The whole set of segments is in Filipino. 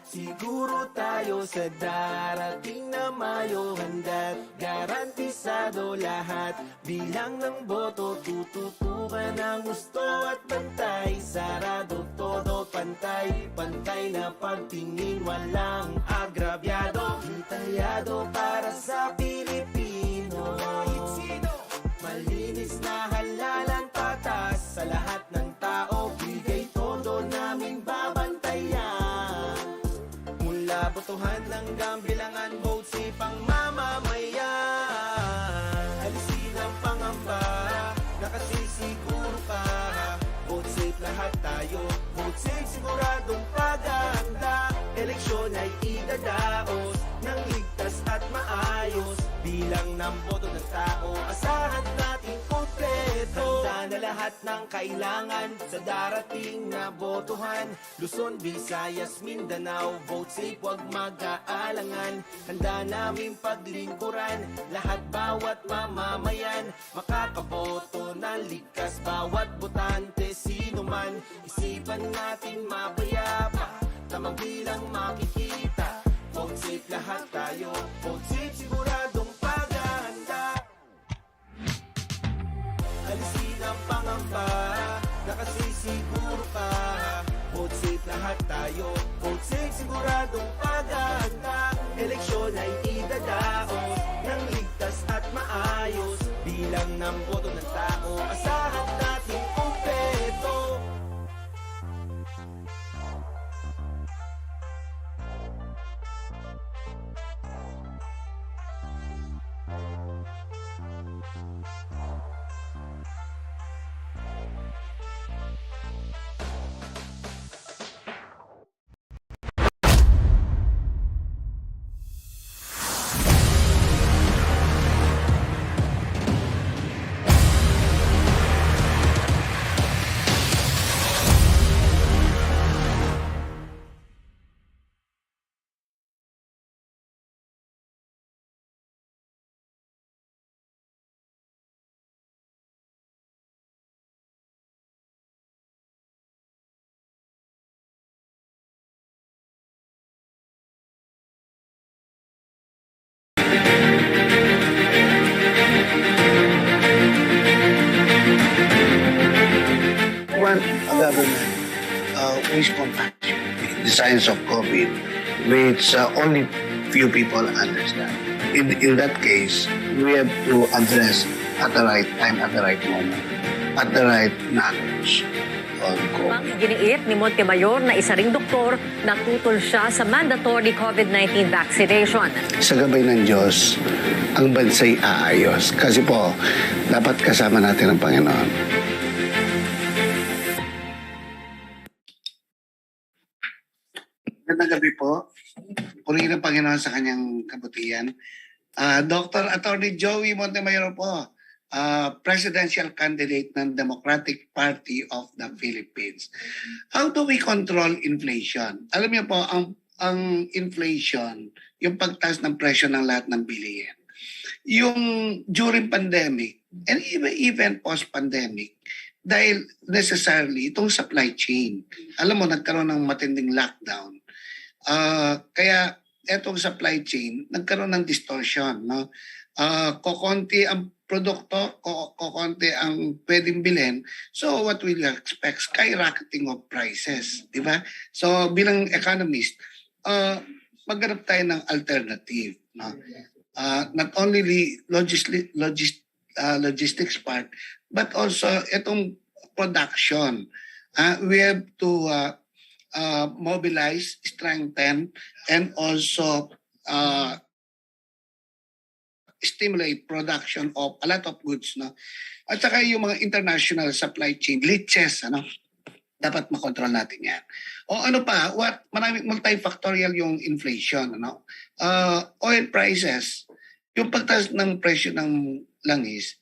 Siguro tayo sa darating na Mayo, handa't garantisado lahat. Bilang ng boto, tututukan ang gusto at bantay. Sarado todo pantay, pantay na pagtingin, walang agrabyado. Detayado para sa Pilipino, malinis na halalan, patas sa lahat ng tao. Bigay todo naming babantayan, mula botohan hanggang bilangan, vote si pang mamamayan. Alisin ang pangamba, nakasisiguro ka. Vote safe lahat tayo, vote safe siguradong paghahanda. Eleksyon ay idadaos ng ligtas at maayos. Bilang ng boto ng tao, asahan natin kompleto. Handa na lahat ng kailangan sa darating na botohan. Luzon, Visayas, Mindanao, vote safe, wag mag-aalangan. Handa namin paglingkuran lahat, bawat mamamayan. Makakaboto ng ligtas, bawat botante, sino man. Isipan natin mapayapa, tamang bilang makikita. Vote safe lahat tayo, vote safe siguradong paghahanda. Alisin ang pangamba, nakasisiguro ka. Vote safe lahat tayo, vote safe siguradong paghahanda. Eleksyon ay idadaos ng ligtas at maayos. Bilang ng boto ng tao, asahan natin kompleto. Want a government who is compassionate, the science of COVID, which only few people understand. In that case, we have to address at the right time, at the right moment, at the right knowledge on COVID. Giniit ni Montemayor na isa ring doktor na tutol siya sa mandatory COVID-19 vaccination. Sa gabay ng Diyos, ang bansa'y aayos. Kasi po, dapat kasama natin ang Panginoon. Magandang gabi po. Purihin ang Panginoon sa kanyang kabutihan. Dr. Attorney Joey Montemayor po, presidential candidate ng Democratic Party of the Philippines. How do we control inflation? Alam niyo po, ang inflation, yung pagtaas ng presyo ng lahat ng bilihin. Yung during pandemic, and even post-pandemic, dahil necessarily itong supply chain. Alam mo, nagkaroon ng matinding lockdown. Kaya etong supply chain, nagkaroon ng distortion. No? Kokonti ang produkto, kokonti ang pwedeng bilhin. So what will you expect? Skyrocketing of prices. Di ba? So bilang economist, maghanap tayo ng alternative. No? Not only logistics part, but also itong production. We have to mobilize, strengthen, and also stimulate production of a lot of goods. No? At saka yung mga international supply chain, leeches, dapat makontrol natin yan. O ano pa, maraming multifactorial yung inflation. Oil prices, yung pagtaas ng presyo ng langis,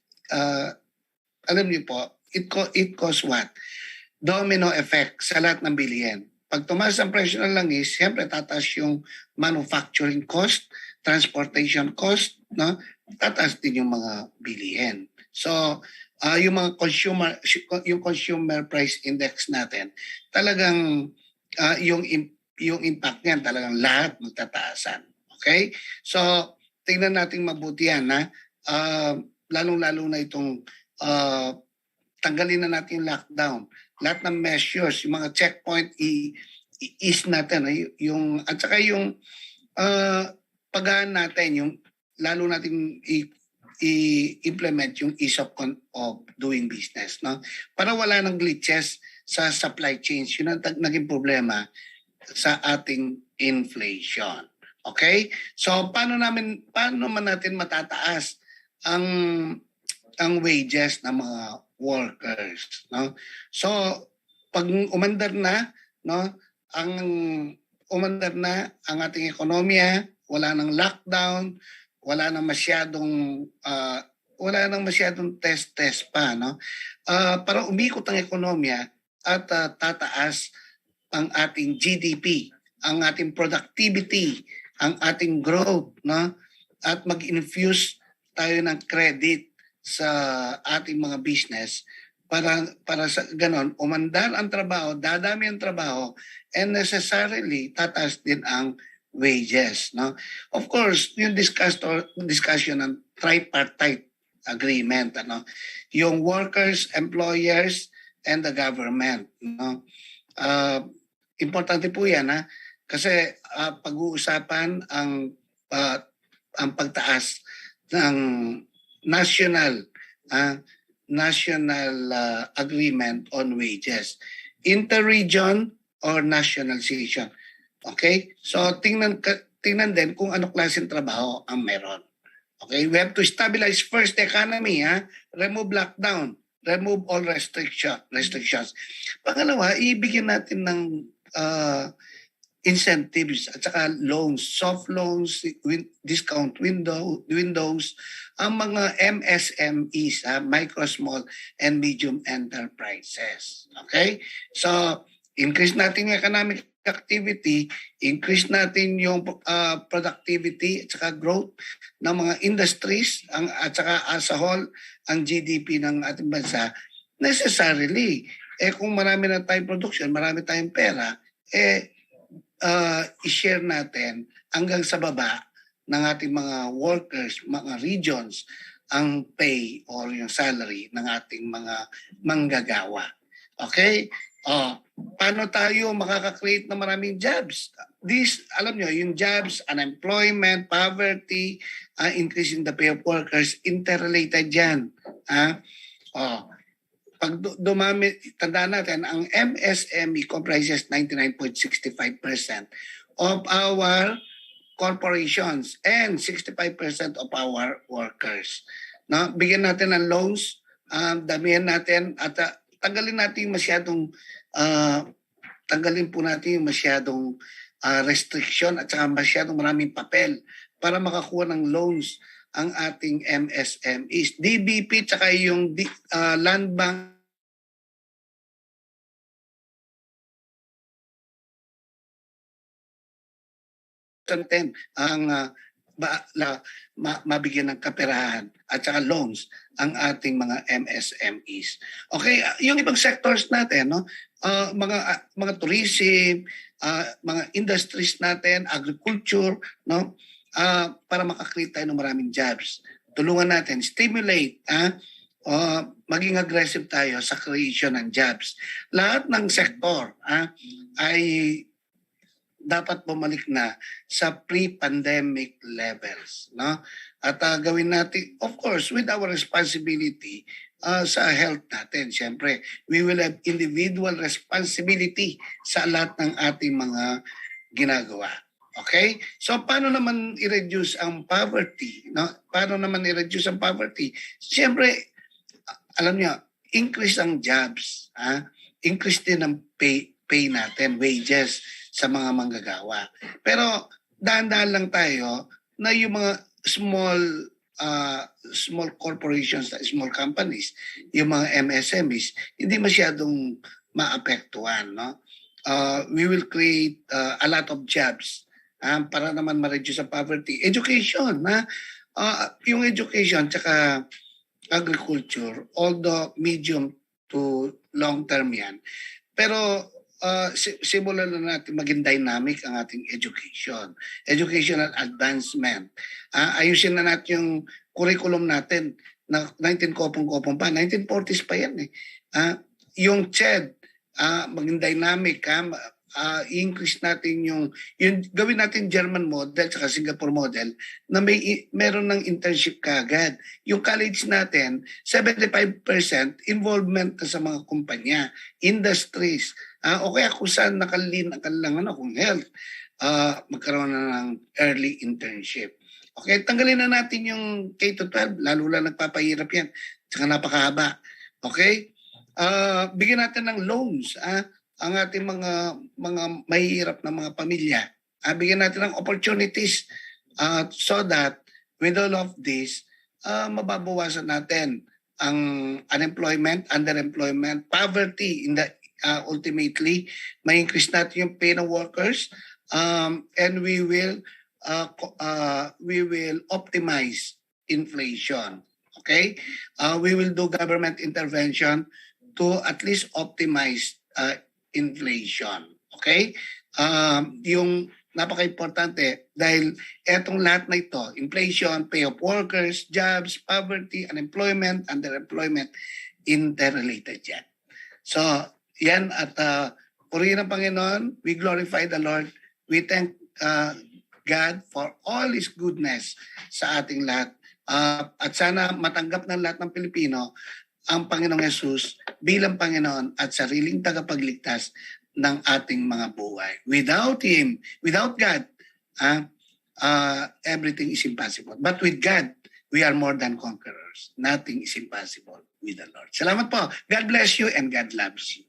alam niyo po, it cause what? Domino effect sa lahat ng bilihin. Pag tumaas ang presyo ng langis, siyempre tataas yung manufacturing cost, transportation cost, no? Tataas din yung mga bilihin. So, yung mga consumer price index natin, talagang yung yung impact niyan talagang lahat magtataasan. Okay? So, tingnan natin mabuti yan, ha? Lalong-lalo na itong tanggalin na natin yung lockdown. Lahat ng measures, yung mga checkpoint, i-ease natin. At saka yung paggaan natin, yung lalo natin i-implement yung ease of doing business. No? Para wala ng glitches sa supply chains. Yun ang naging problema sa ating inflation. Okay? So paano man natin matataas ang wages ng mga workers, no? So pag umandar na, no, umandar na ang ating ekonomiya, wala nang lockdown, wala nang masyadong test pa, no? Para umikot ang ekonomiya at tataas ang ating GDP, ang ating productivity, ang ating growth, no? At mag-infuse tayo ng credit sa ating mga business para sa ganon, umandar ang trabaho, dadami ang trabaho, and necessarily tataas din ang wages, no? Of course, yung discussion ng tripartite agreement, ano? Yung workers, employers, and the government, no? Importante po 'yan, ha? Kasi pag-uusapan ang pagtaas ng national agreement on wages, interregion or nationalization. Okay? So tingnan din kung ano klaseng trabaho ang meron. Okay? We have to stabilize first the economy, ha? Remove lockdown, remove all restrictions. Pangalawa, ibigyan natin ng incentives at saka loans, soft loans, discount windows, ang mga MSMEs, micro, small, and medium enterprises. Okay? So, increase natin yung economic activity, increase natin yung productivity at saka growth ng mga industries at saka as a whole, ang GDP ng ating bansa. Necessarily, kung marami na tayong production, marami tayong pera, i-share natin hanggang sa baba ng ating mga workers, mga regions, ang pay or yung salary ng ating mga manggagawa. Okay? Paano tayo makaka-create ng maraming jobs? Alam nyo, yung jobs, unemployment, poverty, increasing the pay of workers, interrelated yan. Pag dumami, tandaan natin, ang MSME comprises 99.65% of our corporations and 65% of our workers. No? Bigyan natin ng loans, damihan natin at tanggalin po natin yung masyadong restriction at saka masyadong maraming papel para makakuha ng loans ang ating MSMEs. DBP tsaka yung Land Bank ang mabigyan ng kaperahan at saka loans ang ating mga MSMEs. Okay, yung ibang sectors natin, no? Mga tourism, mga industries natin, agriculture, no? Para makakreate tayo ng maraming jobs. Tulungan natin, stimulate, maging aggressive tayo sa creation ng jobs. Lahat ng sektor ay dapat bumalik na sa pre-pandemic levels, no? At gawin natin, of course, with our responsibility sa health natin. Siyempre, we will have individual responsibility sa lahat ng ating mga ginagawa. Okay? So, paano naman i-reduce ang poverty? No? Paano naman i-reduce ang poverty? Siyempre, alam niyo, increase ang jobs. Increase din ang pay natin, wages sa mga manggagawa. Pero dahan-dahan lang tayo na yung mga small corporations, small companies, yung mga MSMEs, hindi masyadong maapektuhan. No? We will create a lot of jobs para naman ma-reduce ang poverty. Education, yung education tsaka agriculture, although medium to long term yan. Pero simulan na natin maging dynamic ang ating education. Educational advancement. Ayusin na natin yung curriculum natin na 19kopong-kopong pa. 1940s pa yan eh. Yung CHED, maging dynamic, i-increase natin yung gawin natin German model at Singapore model na meron ng internship kagad. Yung college natin, 75% involvement sa mga kumpanya, industries, o kaya kung saan nakalin ang kanilang kung health, magkaroon na ng early internship. Okay, tanggalin na natin yung K-12, lalo lang nagpapahirap yan, tsaka napakahaba. Okay? Bigyan natin ng loans, ang ating mga mahihirap na mga pamilya. Bigyan natin ng opportunities so that with all of this, mababawasan natin ang unemployment, underemployment, poverty in the ultimately, may increase natin yung pay ng workers, and we will optimize inflation. Okay? We will do government intervention to at least optimize inflation. Okay? Yung napaka-importante dahil etong lahat na ito, inflation, pay of workers, jobs, poverty, unemployment, underemployment, interrelated yan. So, yan at purihin ang Panginoon, we glorify the Lord, we thank God for all His goodness sa ating lahat. At sana matanggap ng lahat ng Pilipino ang Panginoong Yesus bilang Panginoon at sariling tagapagligtas ng ating mga buhay. Without Him, without God, everything is impossible. But with God, we are more than conquerors. Nothing is impossible with the Lord. Salamat po. God bless you and God loves you.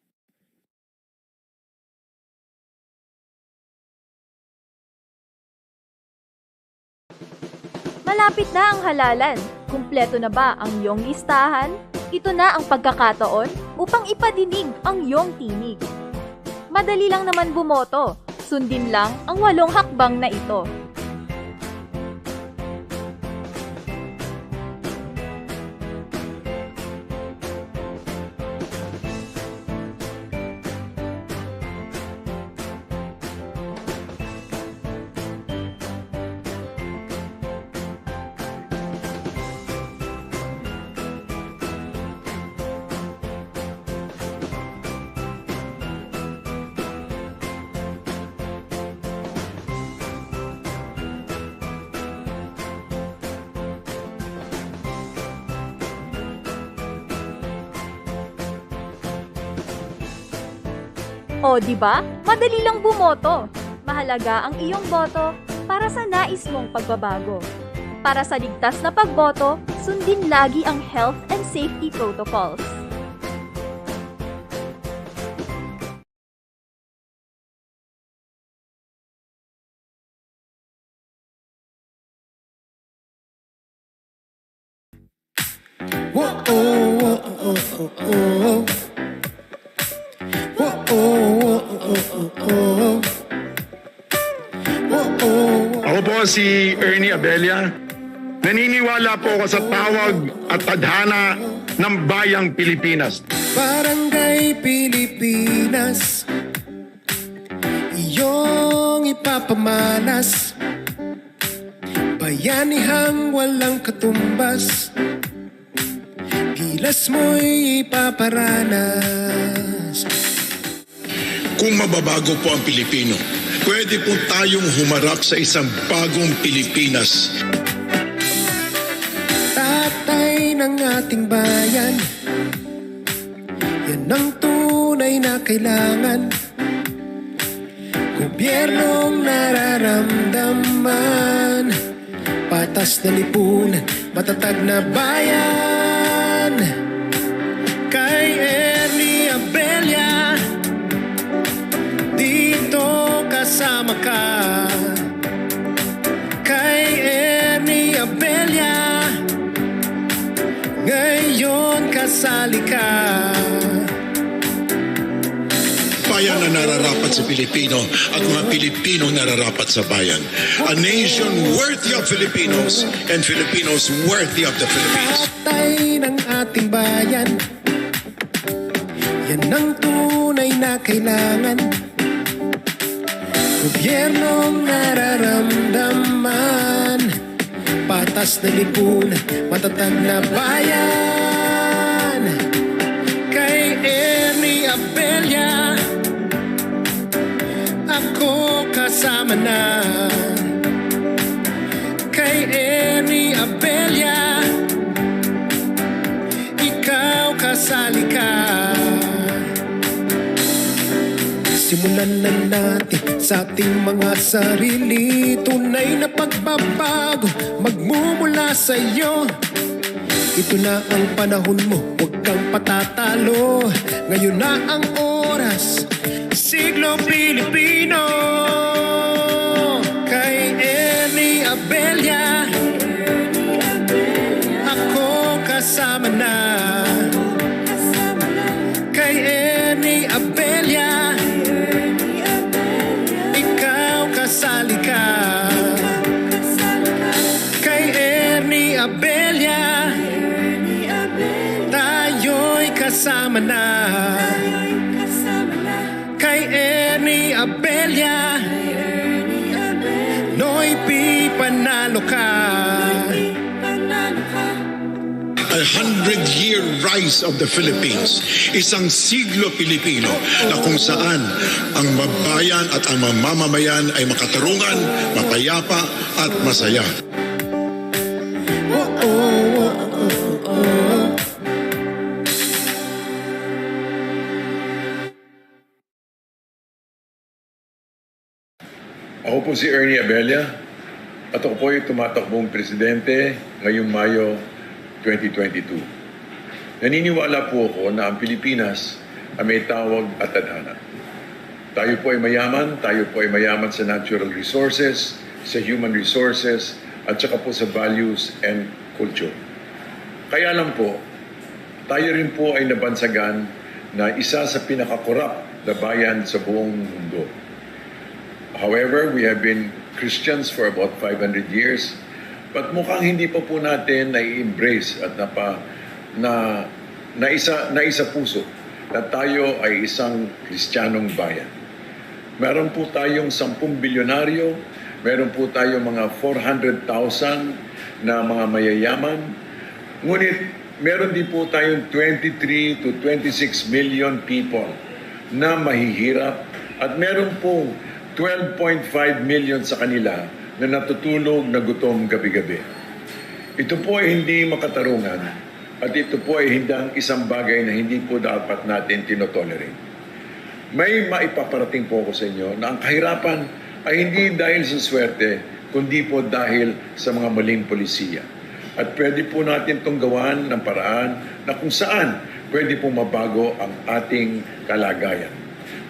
Malapit na ang halalan. Kumpleto na ba ang iyong listahan? Ito na ang pagkakataon upang ipadinig ang iyong tinig. Madali lang naman bumoto. Sundin lang ang 8 hakbang na ito. O, di ba? Madali lang bumoto. Mahalaga ang iyong boto para sa nais mong pagbabago. Para sa ligtas na pagboto, sundin lagi ang health and safety protocols. Ako po si Ernie Abella. Naniniwala po ako sa tawag at tadhana ng Bayang Pilipinas. Barangay Pilipinas, iyong ipapamalas. Bayanihang walang katumbas, gilas mo'y ipaparanas. Kung mababago po ang Pilipino, pwede po tayong humarap sa isang bagong Pilipinas. Tatay ng ating bayan, yan ang tunay na kailangan. Gobyernong nararamdaman, patas na lipunan, matatag na bayan. Kay Ernie Abella, dito kasama ka. Kay Ernie Abella, ngayon kasali ka. Bayan na nararapat sa Pilipino at mga Pilipino nararapat sa bayan. A nation worthy of Filipinos and Filipinos worthy of the Philippines. Tatay ng ating bayan, Yan ang tunay na kailangan. Gobyernong nararamdaman, patas na lipunan, matatag na bayan. Kay Ernie Abella, ako kasama na. Kay Ernie Abella, ikaw kasali ka. Simulan na natin sa ating mga sarili. Tunay na pagbabago magmumula sa iyo. Ito na ang panahon mo, huwag kang patatalo. Ngayon na ang oras, siglo Pilipino. Kay Ernie Abella, ako kasama na. Kay Ernie Abella, ikaw kasali ka. Kay Ernie Abella, tayo'y kasama na. Kay Ernie Abella, Noy Pi, panalo ka. 100-year rise of the Philippines, isang siglo Pilipino na kung saan ang mabayan at ang mamamayan ay makatarungan, mapayapa at masaya. Ako po si Ernie Abella at ako po ay tumatakbong presidente ngayong Mayo 2022. Naniniwala po ako na ang Pilipinas ay may tawag at tadhana. Tayo po ay mayaman sa natural resources, sa human resources, at saka po sa values and culture. Kaya lang po, tayo rin po ay nabansagan na isa sa pinakakorap na bayan sa buong mundo. However, we have been Christians for about 500 years, but mukhang hindi pa po natin na-embrace at naisa puso na tayo ay isang Kristiyanong bayan. Meron po tayong 10 bilyonaryo, meron po tayong mga 400,000 na mga mayayaman, ngunit meron din po tayong 23 to 26 million people na mahihirap at meron po 12.5 million sa kanila na natutulog na gutom gabi-gabi. Ito po ay hindi makatarungan at ito po ay isang bagay na hindi po dapat natin tinotolerate. May maipaparating po ako sa inyo na ang kahirapan ay hindi dahil sa swerte, kundi po dahil sa mga maling polisiya. At pwede po natin itong gawan ng paraan na kung saan pwede po mabago ang ating kalagayan.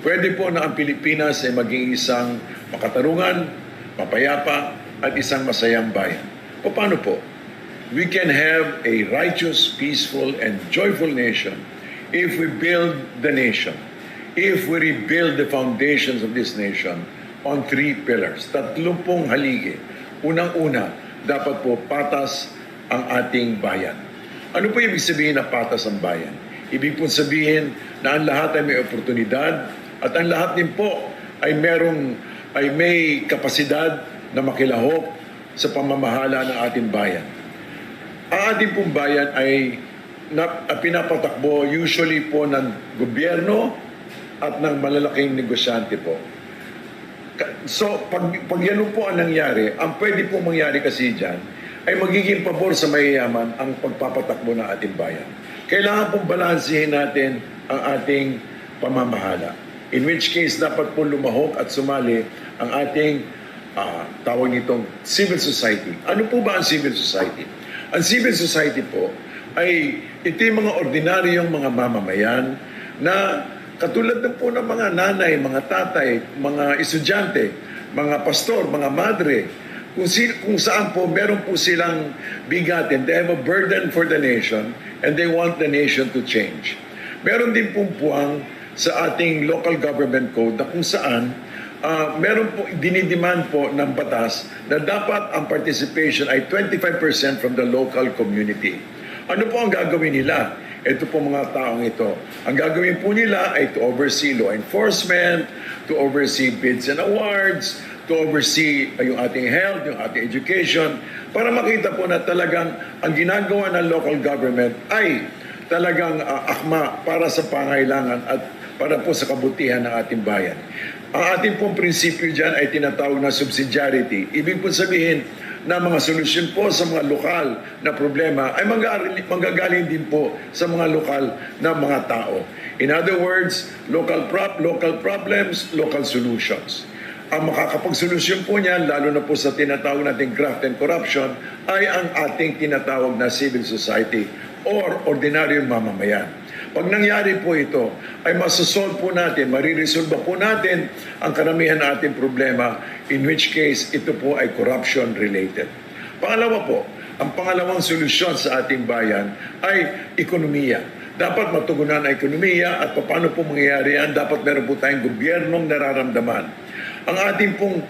Pwede po na ang Pilipinas ay maging isang makatarungan, mapayapa, at isang masayang bayan. O paano po? We can have a righteous, peaceful, and joyful nation if we build the nation, if we rebuild the foundations of this nation on 3 pillars. 30 haligi. Unang-una, dapat po patas ang ating bayan. Ano po ibig sabihin na patas ang bayan? Ibig po sabihin na ang lahat ay may oportunidad at ang lahat din po ay may kapasidad na makilahok sa pamamahala ng ating bayan. Ang ating pong bayan ay pinapatakbo usually po ng gobyerno at ng malalaking negosyante po. So, pag yan po ang nangyari, ang pwede pong mangyari kasi dyan ay magiging pabor sa mayayaman ang pagpapatakbo ng ating bayan. Kailangan pong balansihin natin ang ating pamamahala. In which case, dapat po lumahok at sumali ang ating tawag nitong civil society. Ano po ba ang civil society? Ang civil society po ay ito yung mga ordinaryong mga mamamayan na katulad na po ng mga nanay, mga tatay, mga estudyante, mga pastor, mga madre, kung saan po meron po silang bigatin. They have a burden for the nation and they want the nation to change. Meron din pong puwang sa ating local government code na kung saan meron po dinidemand po ng batas na dapat ang participation ay 25% from the local community. Ano po ang gagawin nila? ito po mga taong ito. Ang gagawin po nila ay to oversee law enforcement, to oversee bids and awards, to oversee yung ating health, yung ating education, para makita po na talagang ang ginagawa ng local government ay talagang akma para sa pangailangan at para po sa kabutihan ng ating bayan. Ang ating pong prinsipyo dyan ay tinatawag na subsidiarity. Ibig po sabihin na mga solusyon po sa mga lokal na problema ay manggagaling din po sa mga lokal na mga tao. In other words, local problems, local solutions. Ang makakapagsolusyon po niyan, lalo na po sa tinatawag nating graft and corruption, ay ang ating tinatawag na civil society or ordinaryong mamamayan. Pag nangyari po ito, ay masosolve po natin, mariresolve po natin ang karamihan ng ating problema, in which case ito po ay corruption related. Pangalawa po, ang pangalawang solusyon sa ating bayan ay ekonomiya. Dapat matugunan ang ekonomiya at paano po mangyayari yan, dapat meron po tayong gobyernong nararamdaman. Ang ating pong,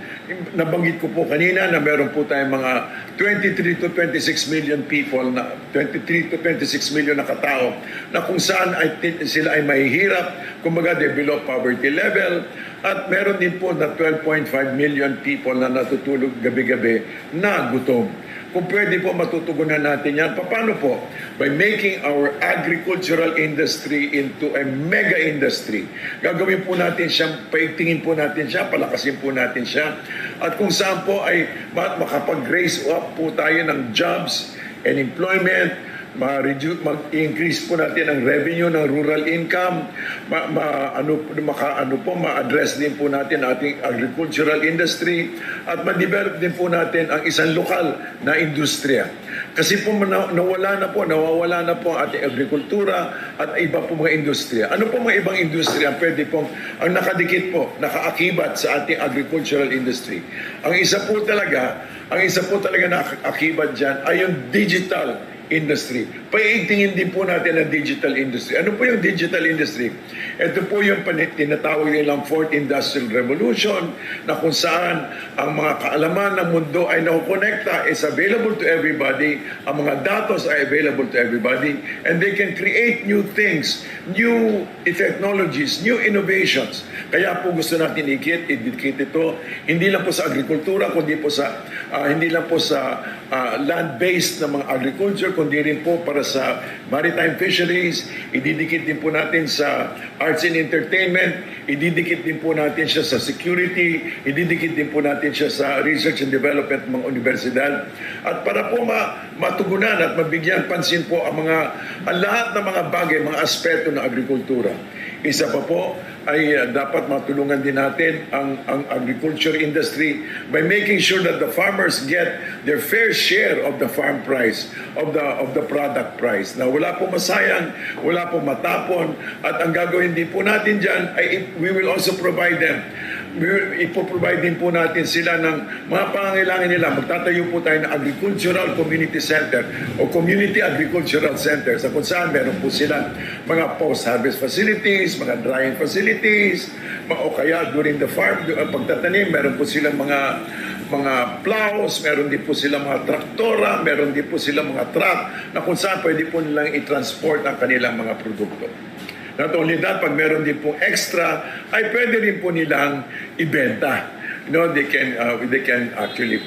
nabanggit ko po kanina na meron po tayong mga 23 to 26 million people, na 23 to 26 million na katao, na kung saan sila ay mahihirap, kumbaga they're below poverty level, at meron din po na 12.5 million people na natutulog gabi-gabi na gutom. Kung pwede po matutugunan natin yan, paano po? By making our agricultural industry into a mega industry. Gagawin po natin siya, paigtingin po natin siya, palakasin po natin siya. At kung saan po ay makapag-raise up po tayo ng jobs and employment, ma-increase po natin ang revenue ng rural income, ma-address din po natin ating agricultural industry at ma-develop din po natin ang isang lokal na industriya. Kasi po nawawala na po ang ating agrikultura at iba po mga industriya. Ano po mga ibang industriya pwede pong ang nakadikit po, nakaakibat sa ating agricultural industry? Ang isa po talaga na akibat dyan ay yung digital industry. Paigtingin din po natin ang digital industry. Ano po yung digital industry? Ito po yung tinatawag nilang Fourth Industrial Revolution na kung saan ang mga kaalaman ng mundo ay nakukonekta, is available to everybody, ang mga datos ay available to everybody, and they can create new things, new technologies, new innovations. Kaya po gusto natin i-dedicate ito, hindi lang po sa agrikultura, kundi po sa hindi lang po sa land-based na mga agriculture, kundi rin po para sa maritime fisheries, ididikit din po natin sa arts and entertainment, ididikit din po natin siya sa security, ididikit din po natin siya sa research and development ng mga universidad. At para po matugunan at mabigyan pansin po ang lahat ng mga bagay, mga aspeto ng agrikultura. Isa pa po ay dapat matulungan din natin ang agriculture industry by making sure that the farmers get their fair share of the farm price, of the product price. Na wala po masayang, wala po matapon, at ang gagawin din po natin dyan ay we will also provide them. Ipoprovide din po natin sila ng mga pangangailangan nila. Magtatayo po tayo ng agricultural community center o community agricultural center sa kung saan meron po sila mga post-harvest facilities, mga drying facilities, o kaya during the farm, pagtatanim, meron po silang mga plows, meron din po silang mga traktora, meron din po silang mga truck na kung saan pwede po nilang i-transport ang kanilang mga produkto. Not only that, pag meron din pong extra, ay pwede rin po nilang ibenta. They can actually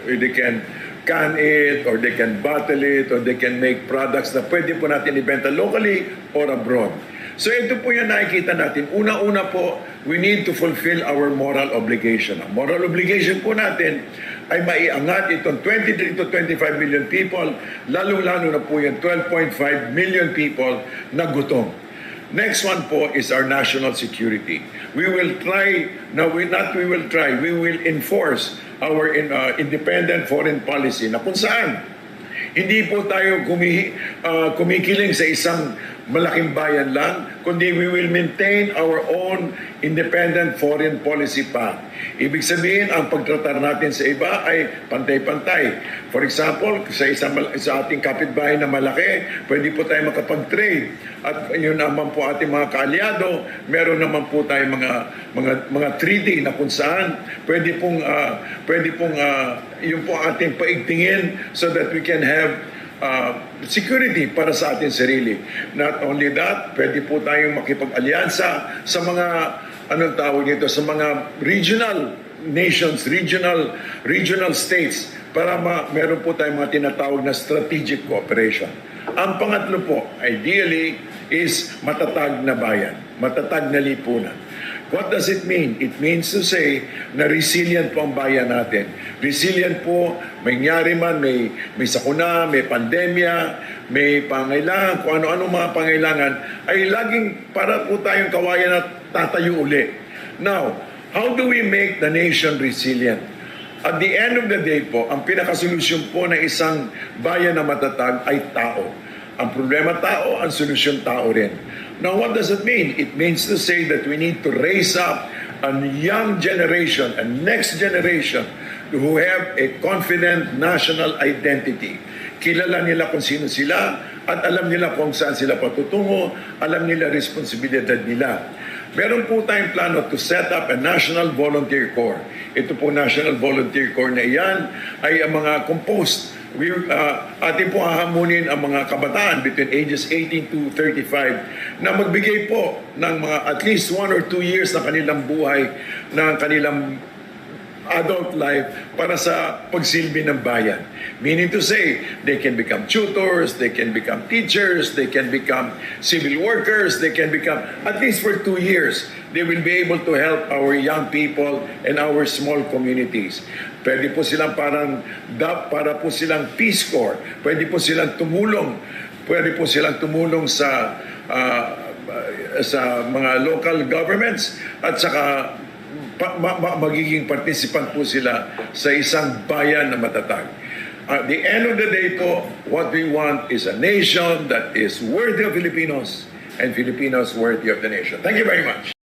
they can can it, or they can bottle it, or they can make products na pwede po natin ibenta locally or abroad. So ito po yung nakikita natin. Una-una po, we need to fulfill our moral obligation. Ang moral obligation po natin ay maiangat itong 23 to 25 million people, lalong-lalo na po yung 12.5 million people na gutom. Next one po is our national security. We will enforce our independent foreign policy na kung saan hindi po tayo kumikiling sa isang malaking bayan lang, kundi we will maintain our own independent foreign policy path. Ibig sabihin, ang pagtratar natin sa iba ay pantay-pantay. For example, sa ating kapitbahay na malaki, pwede po tayo makapag-trade. At yun naman po ating mga kaalyado, meron naman po tayo mga treaty na kung saan pwede pong yung po ating paigtingin so that we can have security para sa ating sarili. Not only that, pwede po tayong makipag-alyansa sa mga, anong tawag nito, sa mga regional nations, regional states, para meron po tayong mga tinatawag na strategic cooperation. Ang pangatlo po, ideally, is matatag na bayan, matatag na lipunan. What does it mean? It means to say na resilient po ang bayan natin. Resilient po, may nangyari man, may sakuna, may pandemya, may pangailangan, kung ano-ano mga pangailangan, ay laging para po tayong kawayan at tatayo uli. Now, how do we make the nation resilient? At the end of the day po, ang pinakasolusyon po ng isang bayan na matatag ay tao. Ang problema tao, ang solusyon tao rin. Now, what does it mean? It means to say that we need to raise up a young generation, a next generation, who have a confident national identity. Kilala nila kung sino sila at alam nila kung saan sila patutungo, alam nila responsibilidad nila. Meron po tayong plano to set up a National Volunteer Corps. Ito po National Volunteer Corps na iyan ay ang mga composed. Atin po hahamunin ang mga kabataan between ages 18 to 35 na magbigay po ng mga at least 1 or 2 years na kanilang buhay, ng kanilang adult life para sa pagsilbi ng bayan. Meaning to say, they can become tutors, they can become teachers, they can become civil workers, they can become, at least for 2 years, they will be able to help our young people and our small communities. Pwede po silang para po silang Peace Corps, pwede po silang tumulong sa mga local governments at saka magiging participant po sila sa isang bayan na matatag. At the end of the day po, what we want is a nation that is worthy of Filipinos and Filipinos worthy of the nation. Thank you very much.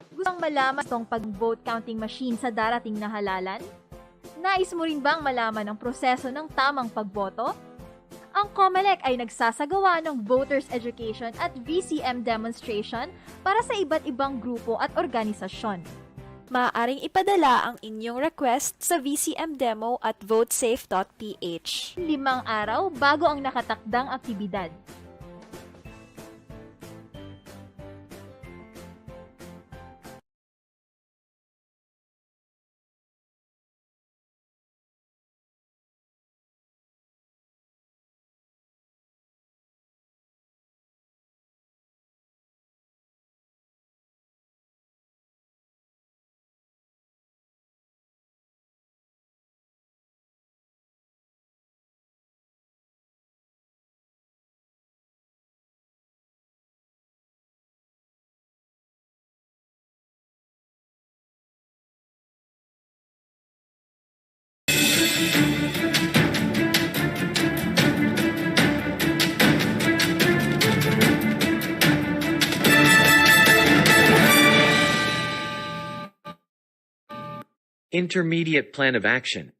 Gustong malaman itong pag-vote counting machine sa darating na halalan? Nais mo rin bang malaman ang proseso ng tamang pagboto? Ang COMELEC ay nagsasagawa ng voters education at VCM demonstration para sa iba't ibang grupo at organisasyon. Maaaring ipadala ang inyong request sa VCM demo at votesafe.ph. 5 araw bago ang nakatakdang aktibidad. Intermediate Plan of Action.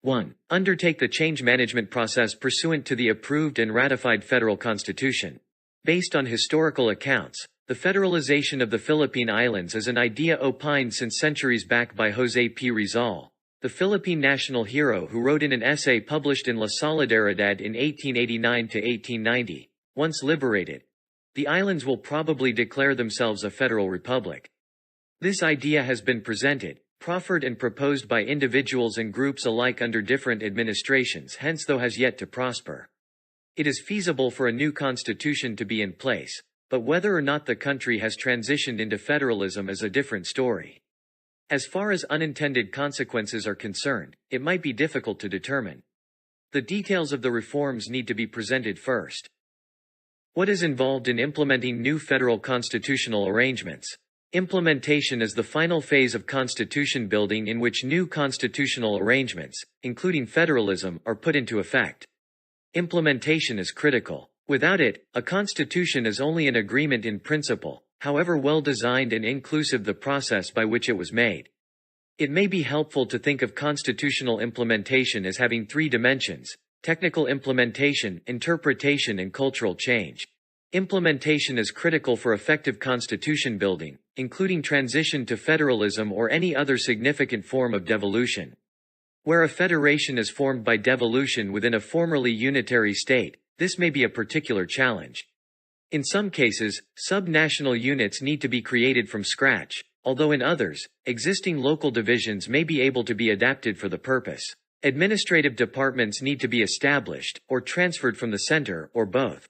1. Undertake the change management process pursuant to the approved and ratified federal constitution. Based on historical accounts, the federalization of the Philippine Islands is an idea opined since centuries back by Jose P. Rizal, the Philippine national hero who wrote in an essay published in La Solidaridad in 1889 to 1890, once liberated, the islands will probably declare themselves a federal republic. This idea has been presented, proffered and proposed by individuals and groups alike under different administrations, hence though has yet to prosper. It is feasible for a new constitution to be in place, but whether or not the country has transitioned into federalism is a different story. As far as unintended consequences are concerned, it might be difficult to determine. The details of the reforms need to be presented first. What is involved in implementing new federal constitutional arrangements? Implementation is the final phase of constitution building in which new constitutional arrangements, including federalism, are put into effect. Implementation is critical. Without it, a constitution is only an agreement in principle, however well designed and inclusive the process by which it was made. It may be helpful to think of constitutional implementation as having 3 dimensions: technical implementation, interpretation and cultural change. Implementation is critical for effective constitution building, including transition to federalism or any other significant form of devolution. Where a federation is formed by devolution within a formerly unitary state, this may be a particular challenge. In some cases, sub-national units need to be created from scratch, although in others, existing local divisions may be able to be adapted for the purpose. Administrative departments need to be established, or transferred from the center, or both.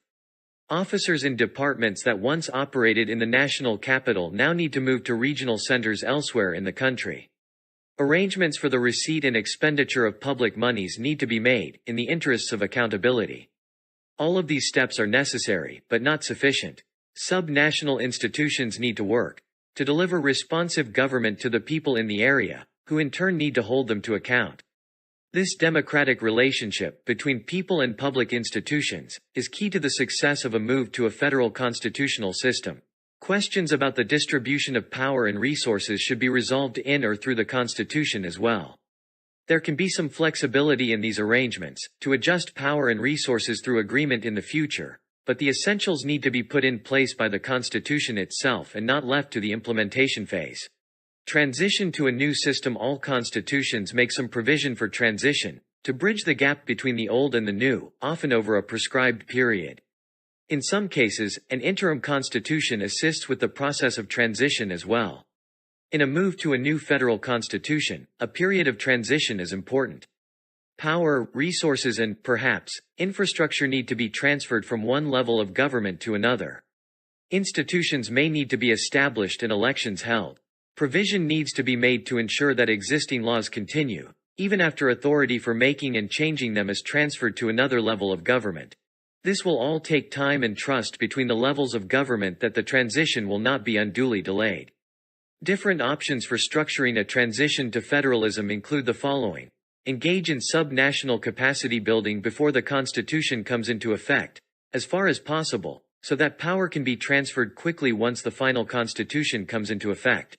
Officers in departments that once operated in the national capital now need to move to regional centers elsewhere in the country. Arrangements for the receipt and expenditure of public monies need to be made, in the interests of accountability. All of these steps are necessary, but not sufficient. Sub-national institutions need to work to deliver responsive government to the people in the area, who in turn need to hold them to account. This democratic relationship between people and public institutions is key to the success of a move to a federal constitutional system. Questions about the distribution of power and resources should be resolved in or through the Constitution as well. There can be some flexibility in these arrangements to adjust power and resources through agreement in the future, but the essentials need to be put in place by the Constitution itself and not left to the implementation phase. Transition to a new system. All constitutions make some provision for transition, to bridge the gap between the old and the new, often over a prescribed period. In some cases, an interim constitution assists with the process of transition as well. In a move to a new federal constitution, a period of transition is important. Power, resources and, perhaps, infrastructure need to be transferred from one level of government to another. Institutions may need to be established and elections held. Provision needs to be made to ensure that existing laws continue, even after authority for making and changing them is transferred to another level of government. This will all take time and trust between the levels of government that the transition will not be unduly delayed. Different options for structuring a transition to federalism include the following. Engage in sub-national capacity building before the Constitution comes into effect, as far as possible, so that power can be transferred quickly once the final Constitution comes into effect.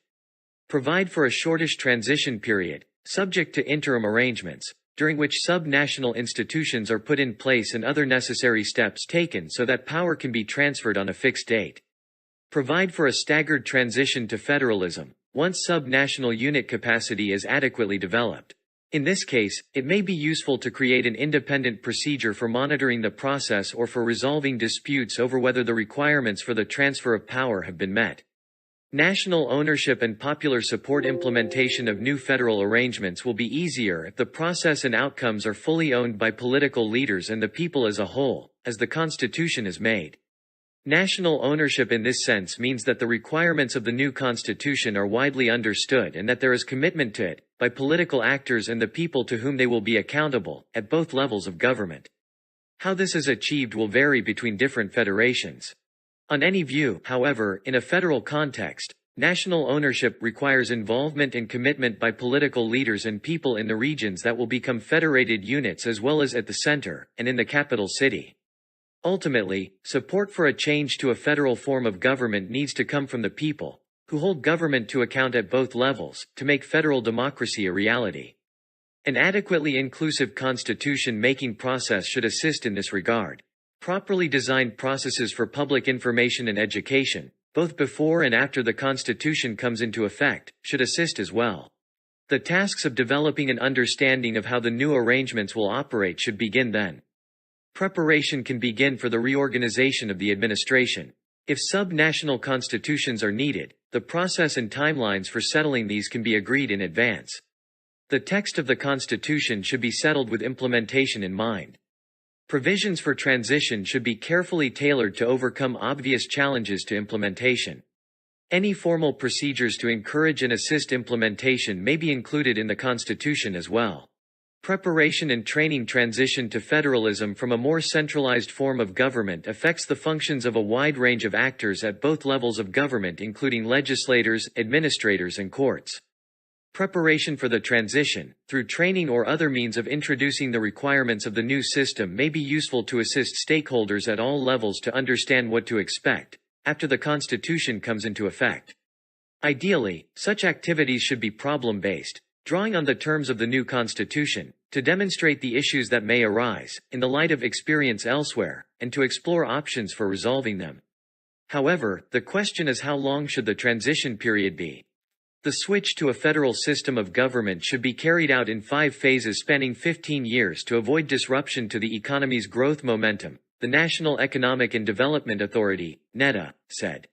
Provide for a shortish transition period, subject to interim arrangements, during which sub-national institutions are put in place and other necessary steps taken so that power can be transferred on a fixed date. Provide for a staggered transition to federalism, once sub-national unit capacity is adequately developed. In this case, it may be useful to create an independent procedure for monitoring the process or for resolving disputes over whether the requirements for the transfer of power have been met. National ownership and popular support. Implementation of new federal arrangements will be easier if the process and outcomes are fully owned by political leaders and the people as a whole, as the Constitution is made. National ownership in this sense means that the requirements of the new Constitution are widely understood and that there is commitment to it, by political actors and the people to whom they will be accountable, at both levels of government. How this is achieved will vary between different federations. On any view, however, in a federal context, national ownership requires involvement and commitment by political leaders and people in the regions that will become federated units as well as at the center, and in the capital city. Ultimately, support for a change to a federal form of government needs to come from the people, who hold government to account at both levels, to make federal democracy a reality. An adequately inclusive constitution-making process should assist in this regard. Properly designed processes for public information and education, both before and after the Constitution comes into effect, should assist as well. The tasks of developing an understanding of how the new arrangements will operate should begin then. Preparation can begin for the reorganization of the administration. If sub-national constitutions are needed, the process and timelines for settling these can be agreed in advance. The text of the Constitution should be settled with implementation in mind. Provisions for transition should be carefully tailored to overcome obvious challenges to implementation. Any formal procedures to encourage and assist implementation may be included in the Constitution as well. Preparation and training. Transition to federalism from a more centralized form of government affects the functions of a wide range of actors at both levels of government, including legislators, administrators, and courts. Preparation for the transition, through training or other means of introducing the requirements of the new system, may be useful to assist stakeholders at all levels to understand what to expect after the Constitution comes into effect. Ideally, such activities should be problem-based, drawing on the terms of the new constitution, to demonstrate the issues that may arise, in the light of experience elsewhere, and to explore options for resolving them. However, the question is how long should the transition period be? The switch to a federal system of government should be carried out in 5 phases spanning 15 years to avoid disruption to the economy's growth momentum, the National Economic and Development Authority, NEDA, said.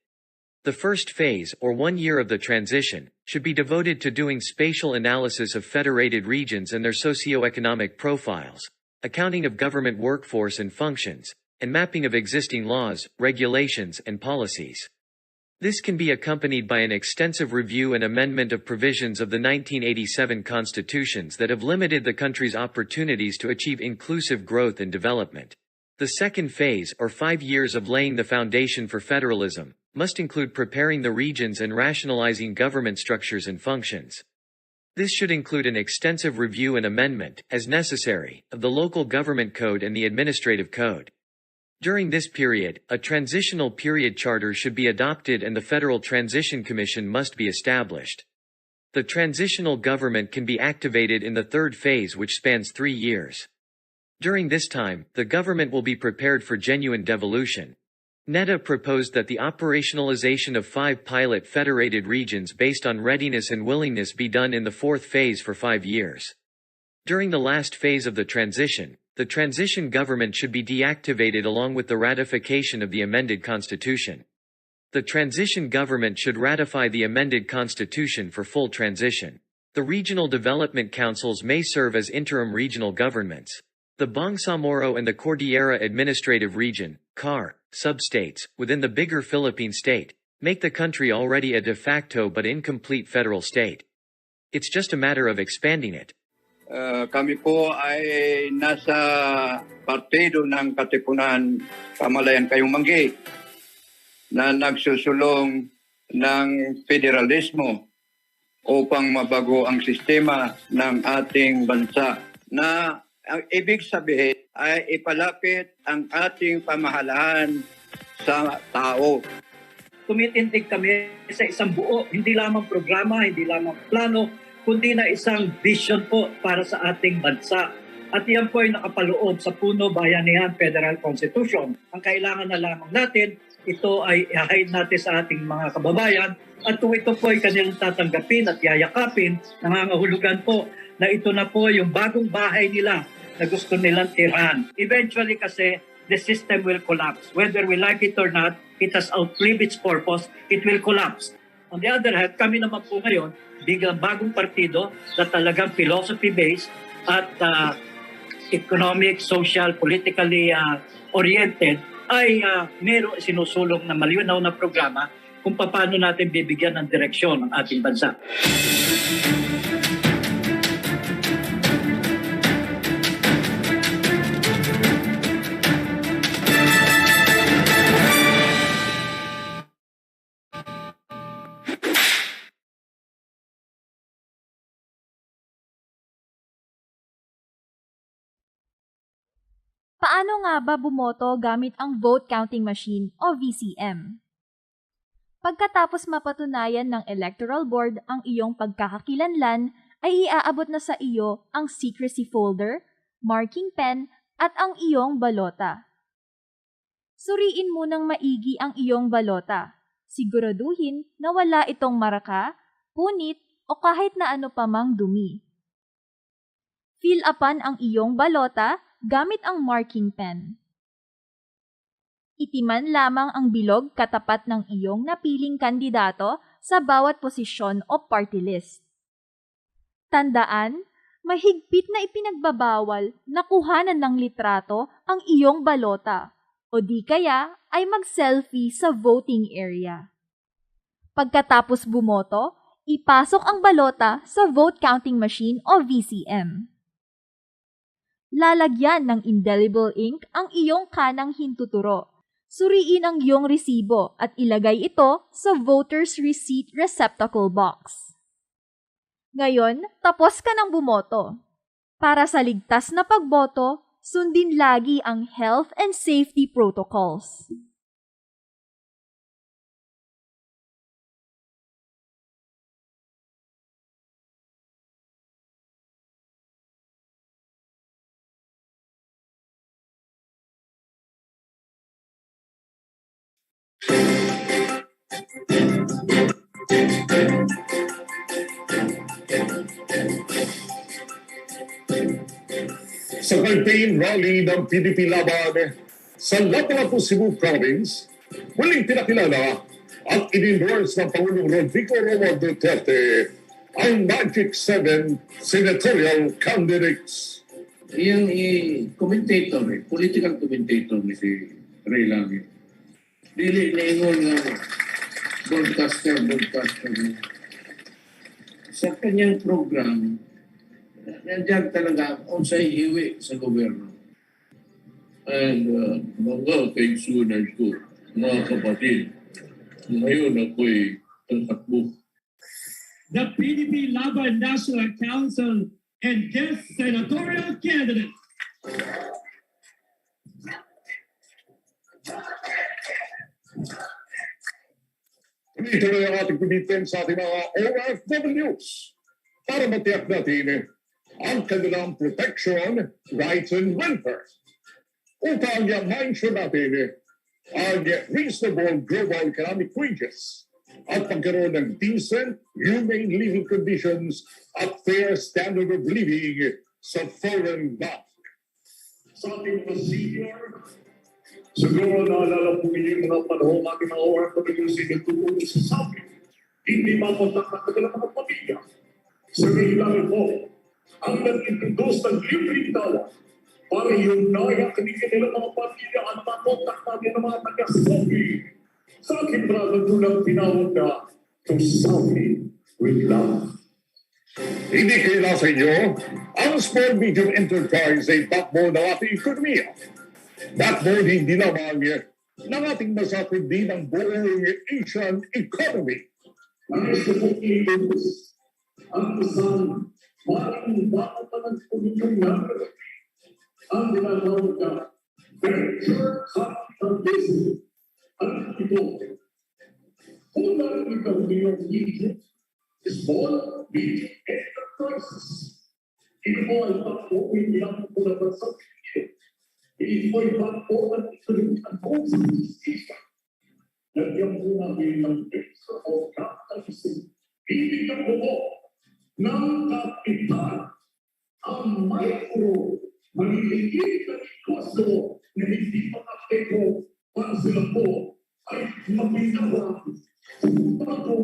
The first phase, or 1 year of the transition, should be devoted to doing spatial analysis of federated regions and their socio-economic profiles, accounting of government workforce and functions, and mapping of existing laws, regulations, and policies. This can be accompanied by an extensive review and amendment of provisions of the 1987 constitutions that have limited the country's opportunities to achieve inclusive growth and development. The second phase, or 5 years of laying the foundation for federalism, must include preparing the regions and rationalizing government structures and functions. This should include an extensive review and amendment, as necessary, of the local government code and the administrative code. During this period, a transitional period charter should be adopted and the Federal Transition Commission must be established. The transitional government can be activated in the third phase, which spans 3 years. During this time, the government will be prepared for genuine devolution. NEDA proposed that the operationalization of 5 pilot federated regions based on readiness and willingness be done in the fourth phase for 5 years. During the last phase of the transition government should be deactivated along with the ratification of the amended constitution. The transition government should ratify the amended constitution for full transition. The regional development councils may serve as interim regional governments. The Bangsamoro and the Cordillera Administrative Region, CAR, substates, within the bigger Philippine state, make the country already a de facto but incomplete federal state. It's just a matter of expanding it. Kami po ay nasa partido ng Katipunan Pamalayan Kayong Manggi na nagsusulong ng federalismo upang mabago ang sistema ng ating bansa na ang ibig sabihin ay ipalapit ang ating pamahalaan sa tao. Tumitindig kami sa isang buo, hindi lamang programa, hindi lamang plano, kundi na isang vision po para sa ating bansa. At yan po ay nakapaloob sa Puno Bayanihan Federal Constitution. Ang kailangan na lamang natin, ito ay i-hide natin sa ating mga kababayan. At kung ito po ay kanilang tatanggapin at yayakapin, nangangahulugan po na ito na po yung bagong bahay nila na gusto nilang tirahan. Eventually kasi, the system will collapse. Whether we like it or not, it has outlived its purpose, it will collapse. On the other hand, kami naman po ngayon, biglang bagong partido na talagang philosophy-based at economic, social, politically oriented ay meron sinusulong na malinaw na programa kung paano natin bibigyan ng direksyon ang ating bansa. Paano nga ba bumoto gamit ang vote counting machine o VCM? Pagkatapos mapatunayan ng Electoral Board ang iyong pagkakakilanlan, ay iaabot na sa iyo ang secrecy folder, marking pen, at ang iyong balota. Suriin mo ng maigi ang iyong balota. Siguraduhin na wala itong maraka, punit, o kahit na ano pa mang dumi. Fill upan ang iyong balota gamit ang marking pen. Itiman lamang ang bilog katapat ng iyong napiling kandidato sa bawat posisyon o party list. Tandaan, mahigpit na ipinagbabawal na kuhanan ng litrato ang iyong balota o di kaya ay mag-selfie sa voting area. Pagkatapos bumoto, ipasok ang balota sa vote counting machine o VCM. Lalagyan ng indelible ink ang iyong kanang hintuturo. Suriin ang iyong resibo at ilagay ito sa voter's receipt receptacle box. Ngayon, tapos ka ng bumoto. Para sa ligtas na pagboto, sundin lagi ang health and safety protocols. Sa campaign rally ng PDP Laban sa Lapu-Lapu, Cebu Province, muling pinakilala at in-endorse ng Pangulong Rodrigo Romo Duterte ang Magic 7 Senatorial candidates. Iyang commentator, political commentator ni si Ray Lange. Dili na ingon nga broadcaster. Sa kanyang program, nandiyan talaga unsay hiwi sa gobyerno. And mga kaigsunan ko, mga kapatid, ngayon ako'y tatakbo. The PDP Laban National Council and guest senatorial candidate. Tuloy ang ating commitment sa ating mga OFWs para matiyak natin ang kanilang protection, rights, and welfare. Upang ma-ensure natin ang reasonable global economic wages at pagkaroon ng decent, humane living conditions at fair standard of living sa foreign bank. Sa ating mga senior, siguro naalala po ninyo yung mga panahon ating mga OFWs ay nagtutuloy sa Saudi. Hindi makontak na kanilang mga pamilya. Sa ngayon po, ang nag-introduce ng libreng dalawa para yung naya kanilang mga pamilya at makontak natin ng mga taga-Saudi. Sa aking brother nulang tinawag na to Saudi with love. Hindi kaila sa inyo, ang small medium enterprise ay backbone ng ating ekonomiya. Backbone hindi lamang ng ating masakot din ang buong Asian economy. Ang Pilipinas, ang isang maraming bakit pa ng Pilipinas ang ginagawa na venture capital business. Ang ito, kung narinig ka yung Egypt, small, medium enterprises. Ito po ay pag-uwi nilang pulaban sa Pilipinas. Ito ay pag-uwi ang buong sa Pilipinas. Nagyang po namin ng venture of capitalism. Ibig ang buo ng kapital ang micro, maliliit na negosyo na hindi makapeko para sila po ay mapinawa bago